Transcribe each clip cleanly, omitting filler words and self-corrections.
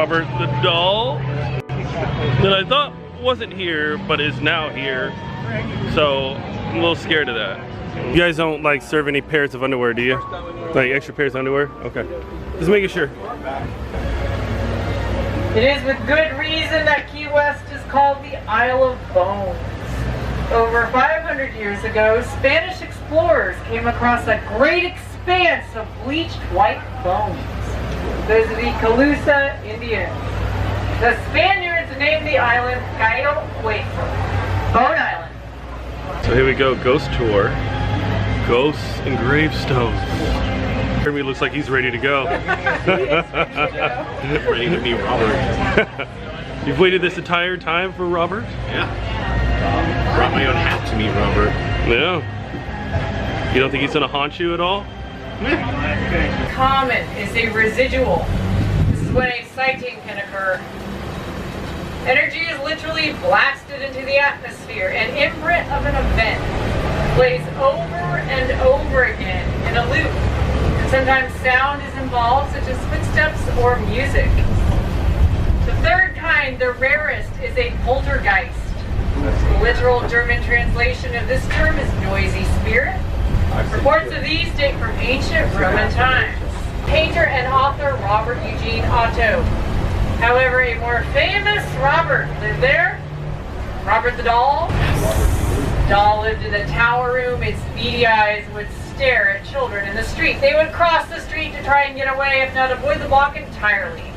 Robert the doll that I thought wasn't here, but is now here. So I'm a little scared of that. You guys don't like serve any pairs of underwear, do you? Like extra pairs of underwear? Okay. Just making sure. It is with good reason that Key West is called the Isle of Bones. Over 500 years ago, Spanish explorers came across a great expanse of bleached white bones. Those are the Calusa Indians. The Spaniards named the island Bone Island. So here we go, ghost tour. Ghosts and gravestones. Jeremy looks like he's ready to go. Ready to meet Robert. You've waited this entire time for Robert? Yeah. Brought my own hat to meet Robert. Yeah. You don't think he's gonna haunt you at all? Common is a residual. This is when a sighting can occur. Energy is literally blasted into the atmosphere. An imprint of an event plays over and over again in a loop. And sometimes sound is involved, such as footsteps or music. The third kind, the rarest, is a poltergeist. The literal German translation of this term is noisy spirit. Reports of these date from ancient Roman times. Painter and author Robert Eugene Otto. However, a more famous Robert lived there. Robert the doll. The doll lived in the tower room. Its beady eyes would stare at children in the street. They would cross the street to try and get away, if not avoid the block entirely.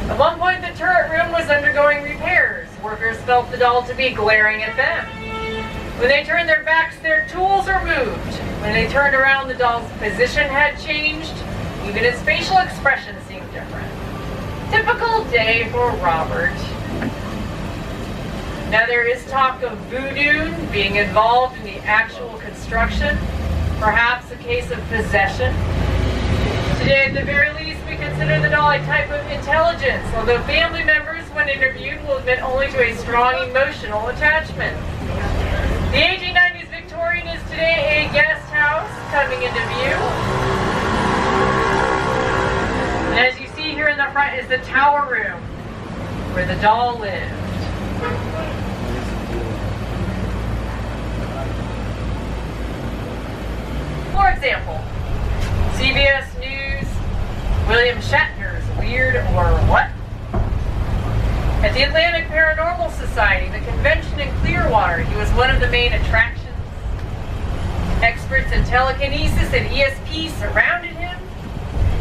At one point, the turret room was undergoing repairs. Workers felt the doll to be glaring at them. When they turned their backs, their tools were moved. When they turned around, the doll's position had changed. Even its facial expression seemed different. Typical day for Robert. Now there is talk of voodoo being involved in the actual construction. Perhaps a case of possession. Today, at the very least, we consider the doll a type of intelligence, although family members, when interviewed, will admit only to a strong emotional attachment. The 1890s Victorian is today a guest house coming into view. And as you see here in the front is the tower room where the doll lived. For example, CBS News, William Shatner's Weird or What? At the Atlantic Paranormal Society, the convention in Clearwater, he was one of the main attractions. Experts in telekinesis and ESP surrounded him.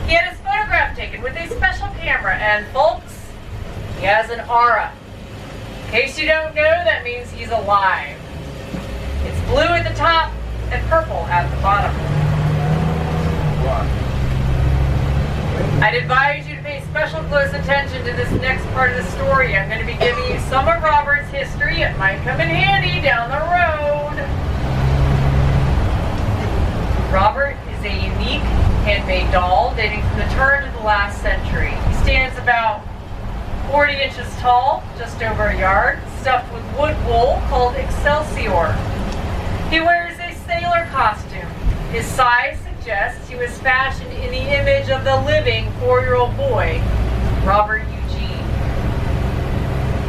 He had his photograph taken with a special camera, and folks, he has an aura. In case you don't know, that means he's alive. It's blue at the top and purple at the bottom. I'd advise you to pay special close attention to this next part of the story. I'm going to be giving you some of Robert's history. It might come in handy down the road. Robert is a unique handmade doll dating from the turn of the last century. He stands about 40 inches tall, just over a yard, stuffed with wood wool called Excelsior. He wears a sailor costume. His size suggests he was fashioned in the image of the living 4-year-old boy, Robert Eugene.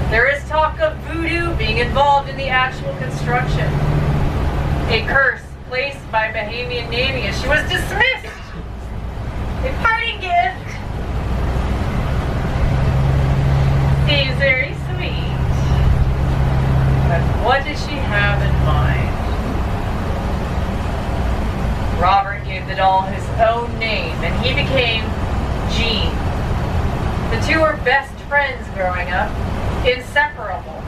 There is talk of voodoo being involved in the actual construction. A curse placed by Bahamian Navy as she was dismissed. A parting gift. Seems very sweet. But what does she have in mind? Robert gave the doll his own name, and he became Gene. The two were best friends growing up, inseparable.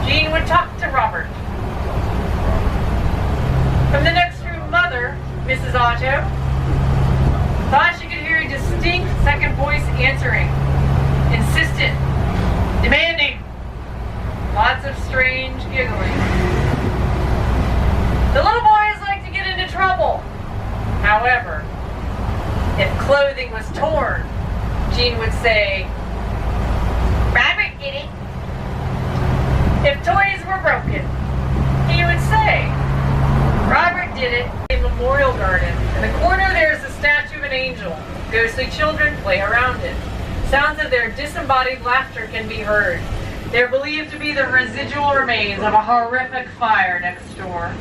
Gene would talk to Robert. From the next room, Mother, Mrs. Otto, thought she could hear a distinct second voice answering. Insistent, demanding, lots of strange giggling. The little boys like to get into trouble. However, if clothing was torn, Gene would say, Robert did it. If toys were broken, he would say, Robert did it. A memorial garden. In the corner there is a statue of an angel. Ghostly children play around it. Sounds of their disembodied laughter can be heard. They're believed to be the residual remains of a horrific fire next door.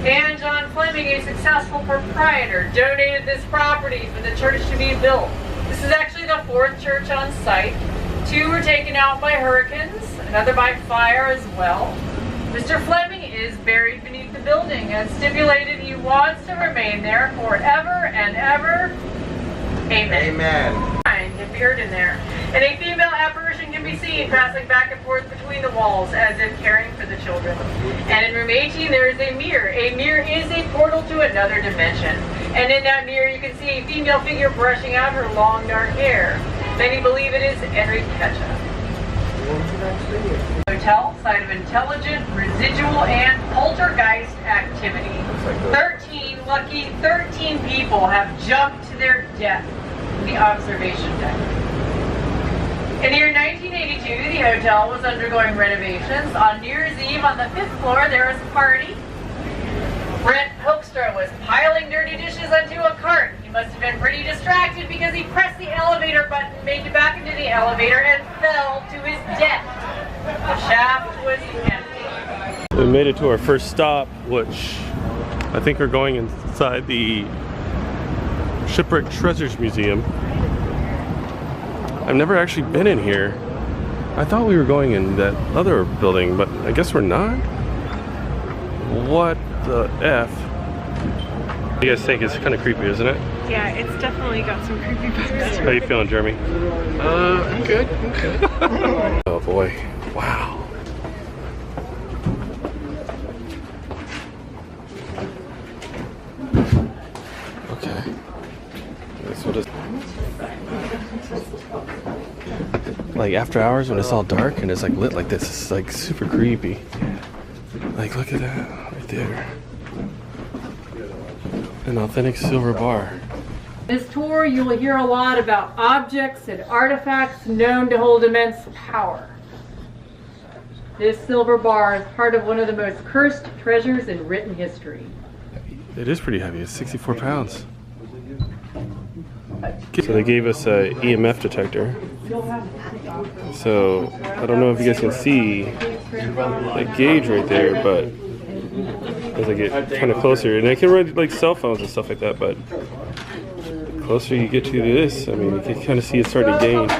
And John Fleming, a successful proprietor, donated this property for the church to be built. This is actually the 4th church on site. 2 were taken out by hurricanes, another by fire as well. Mr. Fleming is buried beneath the building and stipulated he wants to remain there forever and ever. Amen. Amen. Can be heard in there. And a female apparition can be seen passing back and forth between the walls as if caring for the children. And in room 18 there is a mirror. A mirror is a portal to another dimension. And in that mirror you can see a female figure brushing out her long dark hair. Many believe it is Enrique Ketchup. Hotel, site of intelligent, residual, and poltergeist activity. 13 people have jumped to their death in the observation deck. In the year 1982, the hotel was undergoing renovations. On New Year's Eve, on the 5th floor, there was a party. Brent Hoekstra was piling dirty dishes onto a cart. He must have been pretty distracted because he pressed the elevator button, made it back into the elevator, and fell to his death. The shaft was empty. We made it to our first stop, which I think we're going inside the Shipwreck Treasures Museum. I've never actually been in here. I thought we were going in that other building, but I guess we're not. What the F? You guys think it's kind of creepy, isn't it? Yeah, it's definitely got some creepy vibes. How you feeling, Jeremy? I'm good. I'm good. Oh boy. Wow. Okay. That's what it's like after hours when it's all dark and it's like lit like this. It's like super creepy. Like look at that right there. An authentic silver bar. This tour, you will hear a lot about objects and artifacts known to hold immense power. This silver bar is part of one of the most cursed treasures in written history. It is pretty heavy. It's 64 pounds. So they gave us a EMF detector. So I don't know if you guys can see the gauge right there, but as I get kind of closer, and I can read like cell phones and stuff like that, but the closer you get to this, I mean, you can kind of see it starting to gain.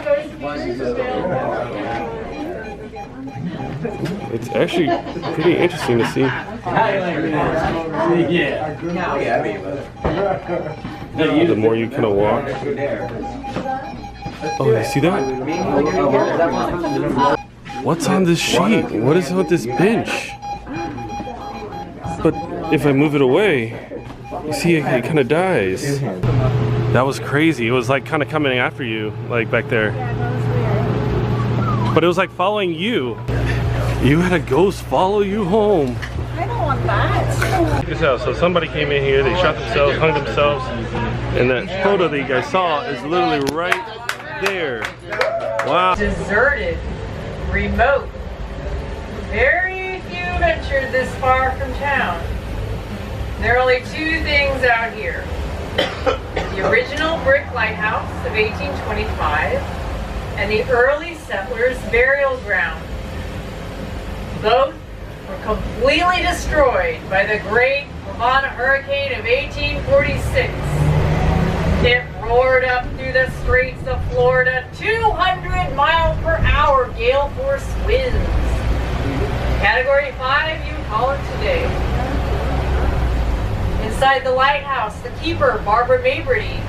It's actually pretty interesting to see. The more you kind of walk. Oh, you see that? What's on this sheet? What is on this bench? But if I move it away, you see it kind of dies. That was crazy. It was like kind of coming after you, like back there. Yeah, that was weird. But it was like following you. You had a ghost follow you home. I don't want that. Check this out. So somebody came in here, they shot themselves, hung themselves, and that photo that you guys saw is literally right there. Wow. Deserted, remote. Very few ventured this far from town. There are only 2 things out here. The original brick lighthouse of 1825 and the early settlers' burial ground. Both were completely destroyed by the Great Lavana Hurricane of 1846. It roared up through the straits of Florida, 200-mile-per-hour gale force winds. Category 5, you call it today. Inside the lighthouse, the keeper, Barbara Mabry,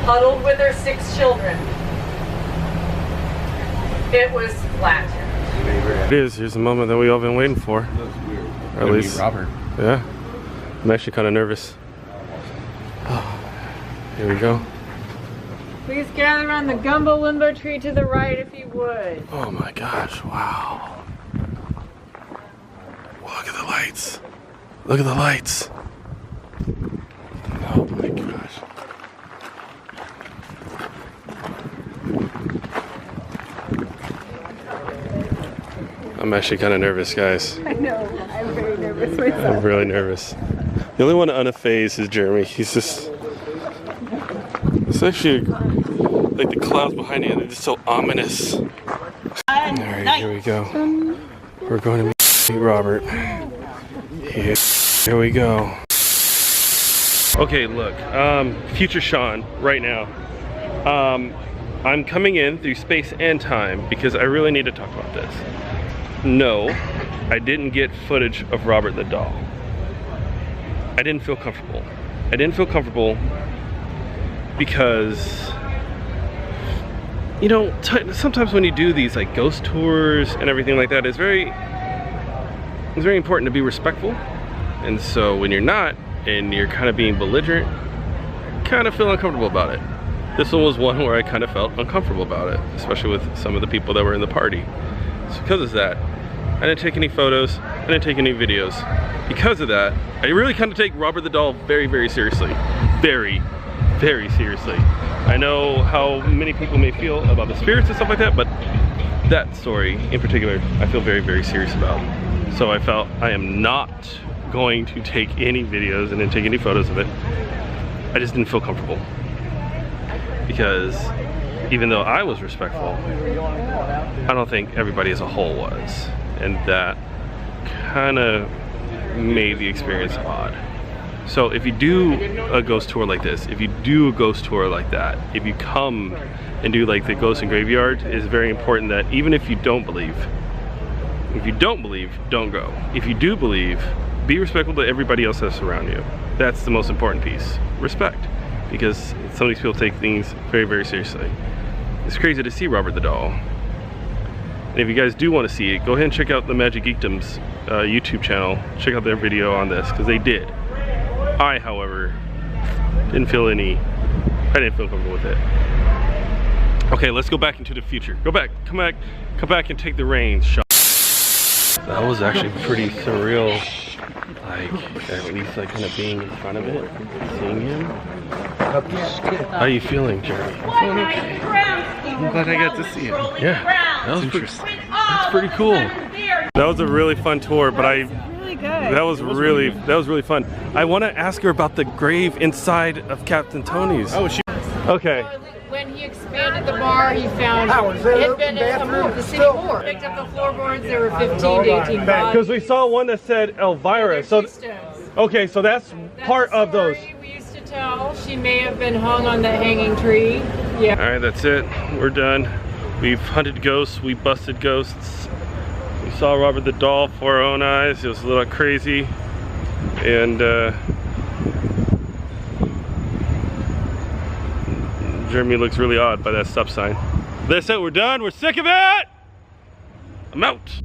huddled with her 6 children. It was flattened. It is. Here's the moment that we all been waiting for. Or at least, Robert. yeah. I'm actually kind of nervous. Oh, here we go. Please gather around the gumbo limbo tree to the right if you would. Oh my gosh! Wow. Look at the lights. Look at the lights. Oh my gosh. I'm actually kind of nervous, guys. I know. I'm very nervous myself. I'm really nervous. The only one unfazed is Jeremy. He's just... It's actually Like the clouds behind you, they're just so ominous. Alright, here we go. We're going to meet Robert. Here we go. Okay, look, future Shawn right now. I'm coming in through space and time because I really need to talk about this. No, I didn't get footage of Robert the doll. I didn't feel comfortable. I didn't feel comfortable because, you know, sometimes when you do these like ghost tours and everything like that, it's very important to be respectful. And so when you're not, and you're kind of being belligerent, kind of feel uncomfortable about it. This one was one where I kind of felt uncomfortable about it, especially with some of the people that were in the party. So because of that, I didn't take any photos, I didn't take any videos. Because of that, I really kind of take Robert the doll very, very seriously. Very, very seriously. I know how many people may feel about the spirits and stuff like that, but that story in particular, I feel very, very serious about. So I felt I am not going to take any videos and didn't take any photos of it. I just didn't feel comfortable. Because even though I was respectful, I don't think everybody as a whole was. And that kind of made the experience odd. So if you do a ghost tour like this, if you do a ghost tour like that, if you come and do like the ghost and graveyard, it's very important that even if you don't believe, don't go. If you do believe, be respectful to everybody else that's around you. That's the most important piece. Respect. Because some of these people take things very, very seriously. It's crazy to see Robert the doll. And if you guys do want to see it, go ahead and check out the Magic Geekdom's YouTube channel. Check out their video on this, because they did. I, however, I didn't feel comfortable with it. Okay, let's go back into the future. Come back and take the reins, Shawn. That was actually pretty surreal. Like, at least like kind of being in front of it, seeing him. How are you feeling, Jeremy? I'm okay. I'm glad I got to see him. Yeah, that was interesting. That's pretty cool. That was a really fun tour, but Really good. that was really fun. I want to ask her about the grave inside of Captain Tony's. Oh, she. Okay. When he expanded the bar, he found it had been the city board. Picked up the floorboards, there were 15 to 18 bodies. Because we saw one that said Elvira. So okay, so that's part of those. We used to tell she may have been hung on that hanging tree. Yeah. All right, that's it. We're done. We've hunted ghosts. We busted ghosts. We saw Robert the doll for our own eyes. It was a little crazy, and Jeremy looks really odd by that stop sign. That's it. We're done. We're sick of it. I'm out.